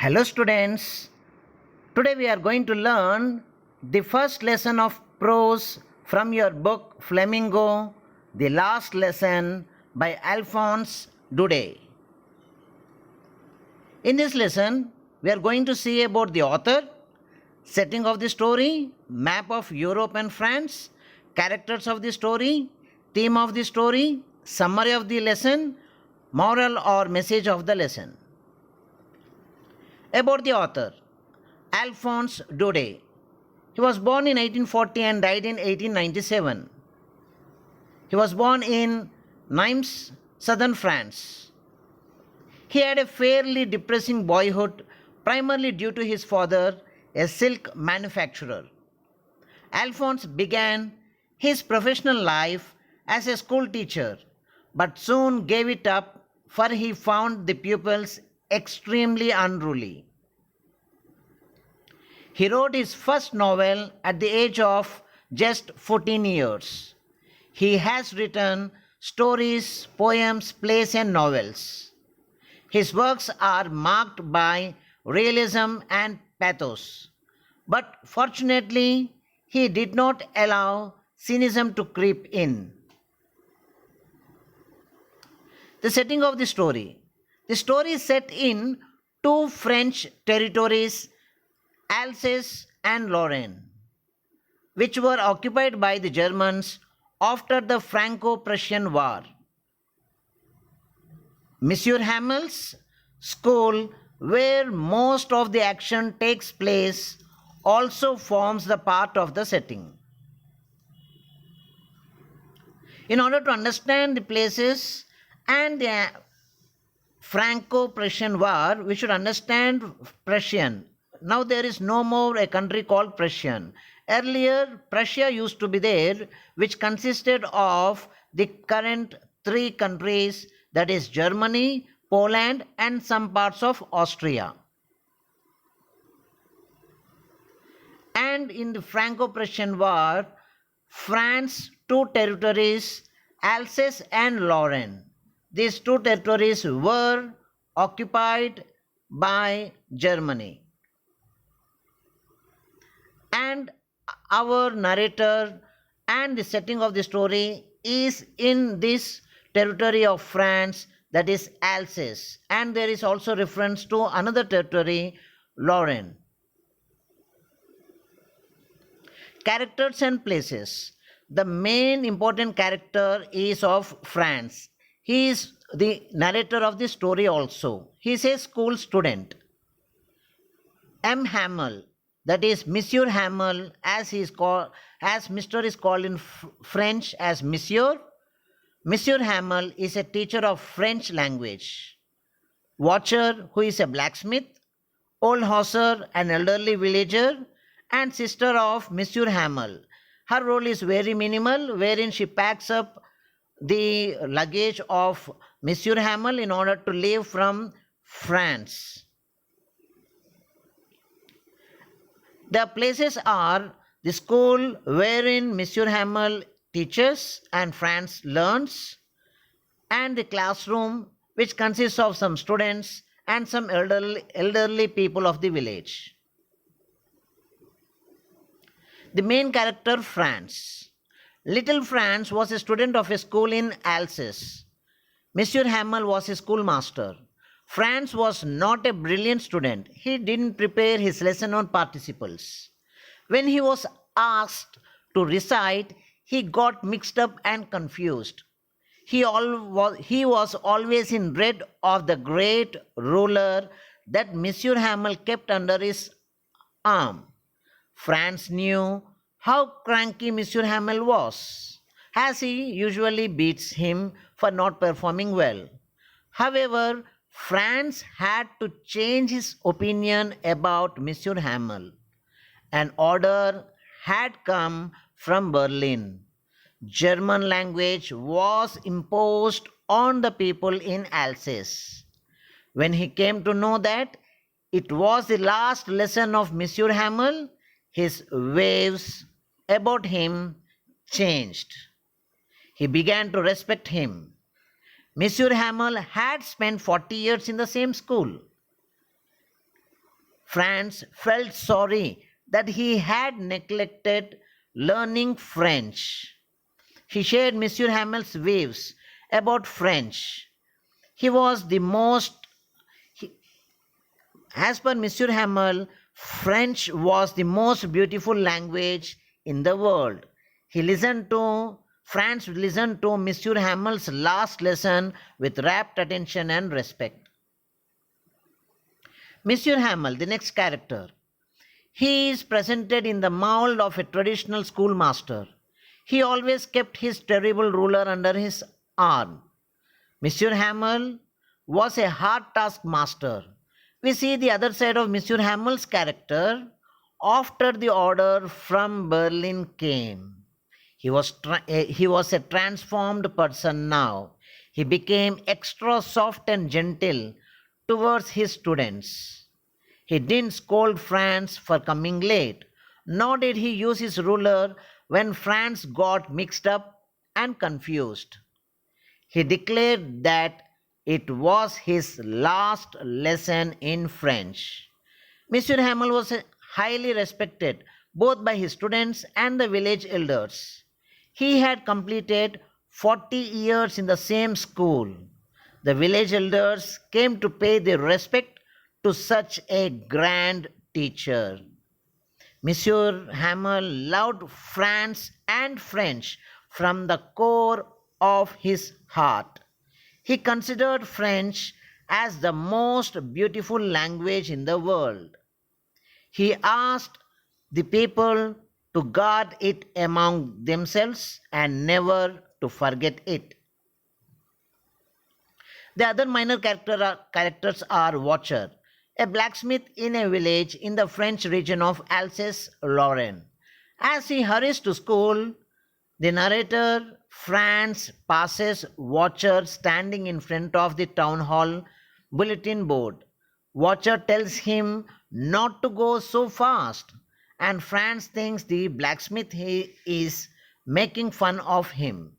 Hello students, today we are going to learn the first lesson of prose from your book Flamingo, the last lesson by Alphonse Daudet. In this lesson, we are going to see about the author, setting of the story, map of Europe and France, characters of the story, theme of the story, summary of the lesson, moral or message of the lesson. About the author, Alphonse Daudet. He was born in 1840 and died in 1897. He was born in Nimes, southern France. He had a fairly depressing boyhood, primarily due to his father, a silk manufacturer. Alphonse began his professional life as a school teacher, but soon gave it up, for he found the pupils extremely unruly. He wrote his first novel at the age of just 14 years. He has written stories, poems, plays, and novels. His works are marked by realism and pathos, but fortunately, he did not allow cynicism to creep in. The setting of the story. The story is set in two French territories, Alsace and Lorraine, which were occupied by the Germans after the Franco-Prussian War. Monsieur Hamel's school, where most of the action takes place, also forms the part of the setting. In order to understand the places and the Franco-Prussian War, we should understand Prussian. Now there is no more a country called Prussian. Earlier, Prussia used to be there, which consisted of the current three countries, that is Germany, Poland, and some parts of Austria. And in the Franco-Prussian War, France, two territories, Alsace and Lorraine. These two territories were occupied by Germany. And our narrator and the setting of the story is in this territory of France, that is Alsace, and there is also reference to another territory, Lorraine. Characters and places. The main important character is of France. He is the narrator of the story also. He is a school student. M. Hamel, that is Monsieur Hamel, as he is called, as Mr. is called in French as Monsieur. Monsieur Hamel is a teacher of French language. Watcher, who is a blacksmith. Old Hauser, an elderly villager, and sister of Monsieur Hamel. Her role is very minimal, wherein she packs up the luggage of Monsieur Hamel in order to leave from France. The places are the school wherein Monsieur Hamel teaches and France learns, and the classroom, which consists of some students and some elderly people of the village. The main character, France. Little Franz was a student of a school in Alsace. Monsieur Hamel was a schoolmaster. Franz was not a brilliant student. He didn't prepare his lesson on participles. When he was asked to recite, he got mixed up and confused. He was always in dread of the great ruler that Monsieur Hamel kept under his arm. Franz knew how cranky Monsieur Hamel was, as he usually beats him for not performing well. However, Franz had to change his opinion about Monsieur Hamel. An order had come from Berlin. German language was imposed on the people in Alsace. When he came to know that it was the last lesson of Monsieur Hamel, his ways about him changed. He began to respect him. Monsieur Hamel had spent 40 years in the same school. Franz felt sorry that he had neglected learning French. He shared Monsieur Hamel's views about French. He was the most, he- as per Monsieur Hamel, French was the most beautiful language in the world. Franz listened to Monsieur Hamel's last lesson with rapt attention and respect. Monsieur Hamel, the next character. He is presented in the mold of a traditional schoolmaster. He always kept his terrible ruler under his arm. Monsieur Hamel was a hard taskmaster. We see the other side of Monsieur Hamel's character after the order from Berlin came. He was a transformed person now. He became extra soft and gentle towards his students. He didn't scold Franz for coming late, nor did he use his ruler when Franz got mixed up and confused. He declared that it was his last lesson in French. Monsieur Hamel was highly respected both by his students and the village elders. He had completed 40 years in the same school. The village elders came to pay their respect to such a grand teacher. Monsieur Hamel loved France and French from the core of his heart. He considered French as the most beautiful language in the world. He asked the people to guard it among themselves and never to forget it. The other minor characters are Watcher, a blacksmith in a village in the French region of Alsace-Lorraine. As he hurries to school, the narrator, Franz, passes Watcher standing in front of the town hall bulletin board. Watcher tells him not to go so fast, and Franz thinks the blacksmith is making fun of him.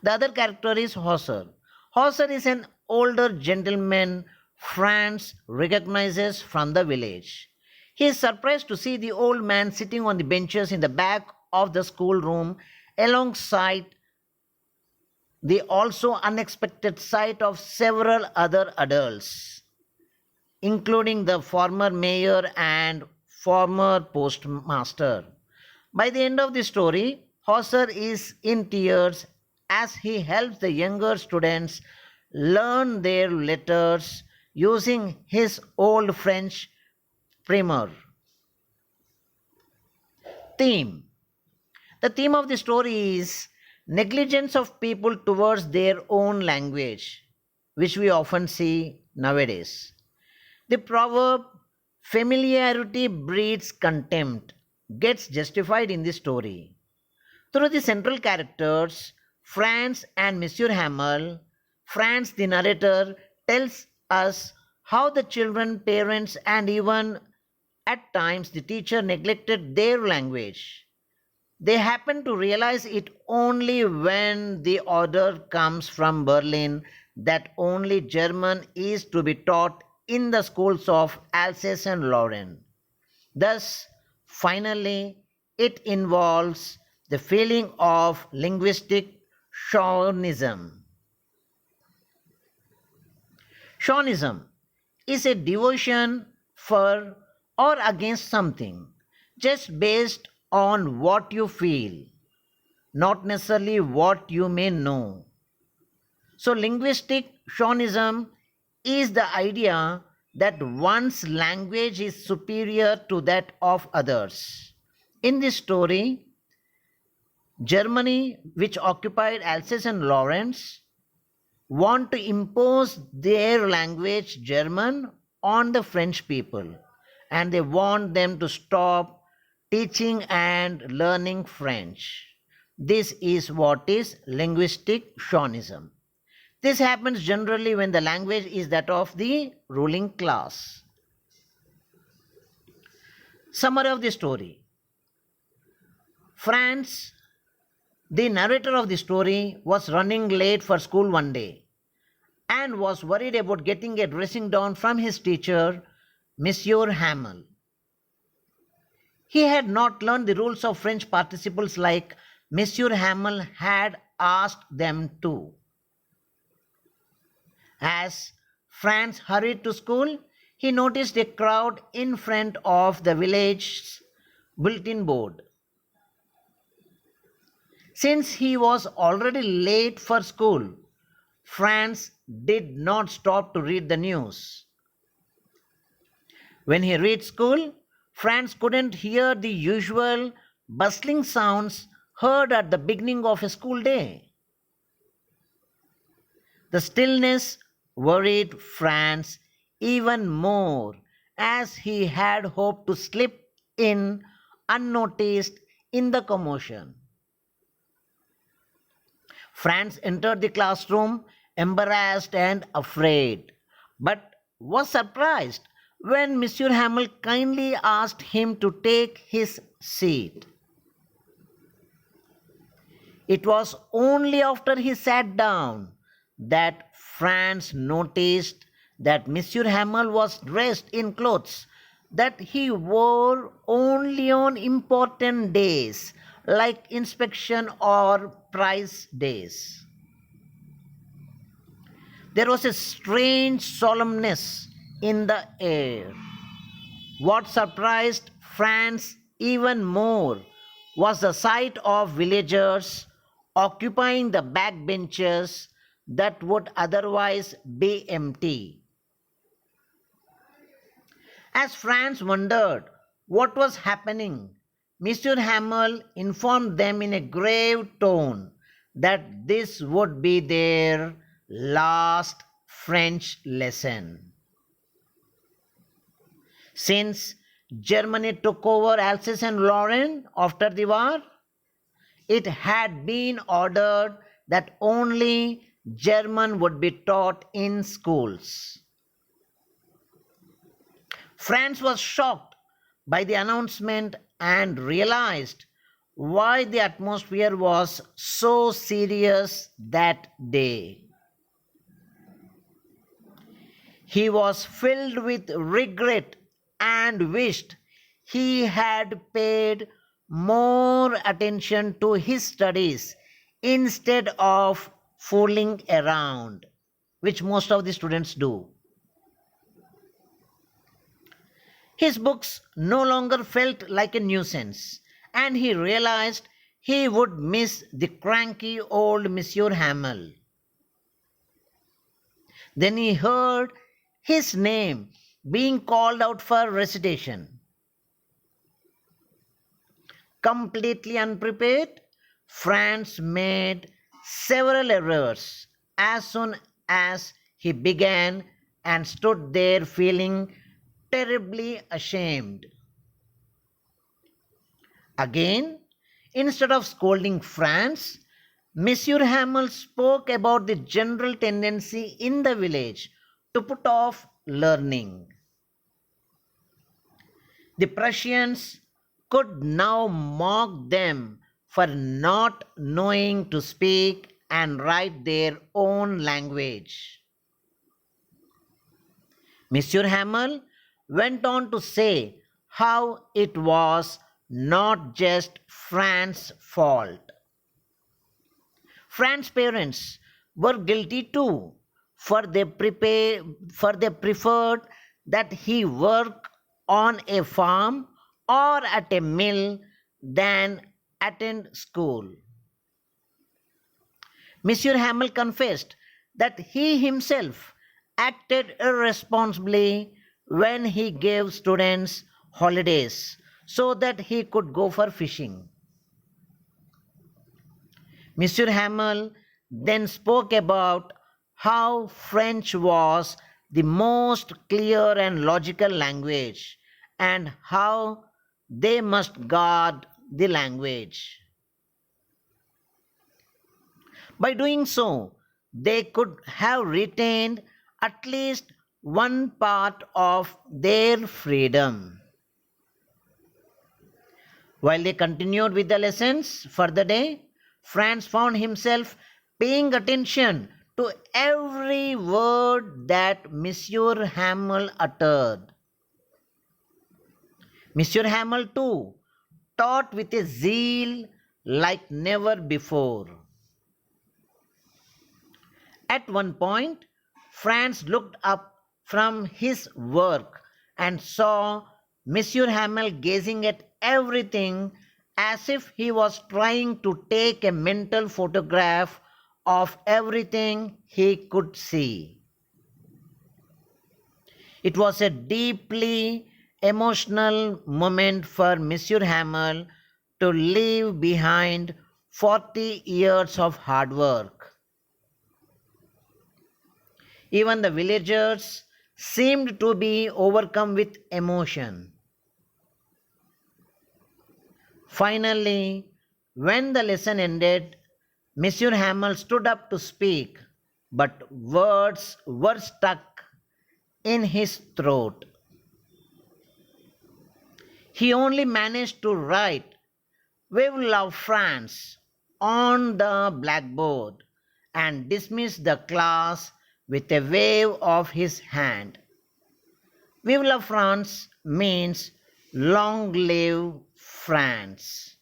The other character is Hauser. Hauser is an older gentleman Franz recognizes from the village. He is surprised to see the old man sitting on the benches in the back of the schoolroom alongside the also unexpected sight of several other adults, including the former mayor and former postmaster. By the end of the story, Hauser is in tears as he helps the younger students learn their letters using his old French primer. Theme. The theme of the story is negligence of people towards their own language, which we often see nowadays. The proverb, familiarity breeds contempt, gets justified in the story. Through the central characters, Franz and Monsieur Hamel, Franz, the narrator, tells us how the children, parents, and even at times the teacher neglected their language. They happen to realize it only when the order comes from Berlin that only German is to be taught in the schools of Alsace and Lorraine. Thus, finally, it involves the feeling of linguistic chauvinism. Chauvinism is a devotion for or against something just based on what you feel, not necessarily what you may know. So, linguistic chauvinism is the idea that one's language is superior to that of others. In this story, Germany, which occupied Alsace and Lorraine, want to impose their language, German, on the French people, and they want them to stop teaching and learning French. This is what is linguistic chauvinism. This happens generally when the language is that of the ruling class. Summary of the story. Franz, the narrator of the story, was running late for school one day and was worried about getting a dressing down from his teacher Monsieur Hamel. He had not learned the rules of French participles like Monsieur Hamel had asked them to. As Franz hurried to school, he noticed a crowd in front of the village's bulletin board. Since he was already late for school, Franz did not stop to read the news. When he reached school, Franz couldn't hear the usual bustling sounds heard at the beginning of a school day. The stillness worried Franz even more, as he had hoped to slip in unnoticed in the commotion. Franz entered the classroom embarrassed and afraid, but was surprised when Monsieur Hamel kindly asked him to take his seat. It was only after he sat down that Franz noticed that Monsieur Hamel was dressed in clothes that he wore only on important days like inspection or prize days. There was a strange solemnness in the air. What surprised Franz even more was the sight of villagers occupying the back benches that would otherwise be empty. As Franz wondered what was happening, Monsieur Hamel informed them in a grave tone that this would be their last French lesson. Since Germany took over Alsace and Lorraine after the war, it had been ordered that only German would be taught in schools. Franz was shocked by the announcement and realized why the atmosphere was so serious that day. He was filled with regret and wished he had paid more attention to his studies instead of fooling around, which most of the students do. His books no longer felt like a nuisance, and he realized he would miss the cranky old Monsieur Hamel. Then he heard his name being called out for recitation. Completely unprepared, Franz made several errors as soon as he began and stood there feeling terribly ashamed. Again, instead of scolding Franz, Monsieur Hamel spoke about the general tendency in the village to put off learning. The Prussians could now mock them for not knowing to speak and write their own language. Monsieur Hamel went on to say how it was not just Franz's fault. Franz's parents were guilty too, for they preferred that he work on a farm or at a mill than attend school. Monsieur Hamel confessed that he himself acted irresponsibly when he gave students holidays so that he could go for fishing. Monsieur Hamel then spoke about how French was the most clear and logical language and how they must guard the language. By doing so, they could have retained at least one part of their freedom. While they continued with the lessons for the day, Franz found himself paying attention to every word that Monsieur Hamel uttered. Monsieur Hamel, too, taught with a zeal like never before. At one point, Franz looked up from his work and saw Monsieur Hamel gazing at everything as if he was trying to take a mental photograph of everything he could see. It was a deeply emotional moment for Monsieur Hamel to leave behind 40 years of hard work. Even the villagers seemed to be overcome with emotion. Finally, when the lesson ended, Monsieur Hamel stood up to speak, but words were stuck in his throat. He only managed to write "We love France" on the blackboard and dismissed the class with a wave of his hand. "Vive la France" means "Long live France."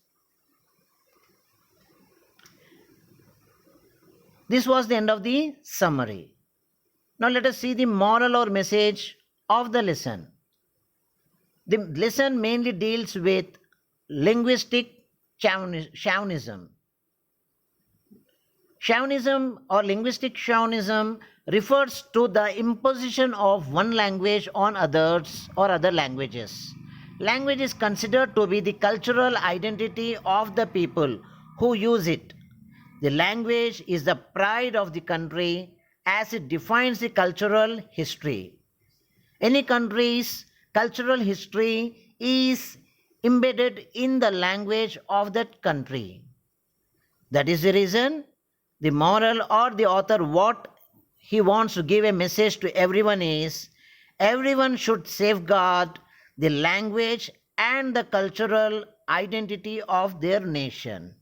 This was the end of the summary. Now let us see the moral or message of the lesson. The lesson mainly deals with linguistic chauvinism. Chauvinism or linguistic chauvinism refers to the imposition of one language on others or other languages. Language is considered to be the cultural identity of the people who use it. The language is the pride of the country as it defines the cultural history. Any country's cultural history is embedded in the language of that country. That is the reason the moral or the author what he wants to give a message to everyone is everyone should safeguard the language and the cultural identity of their nation.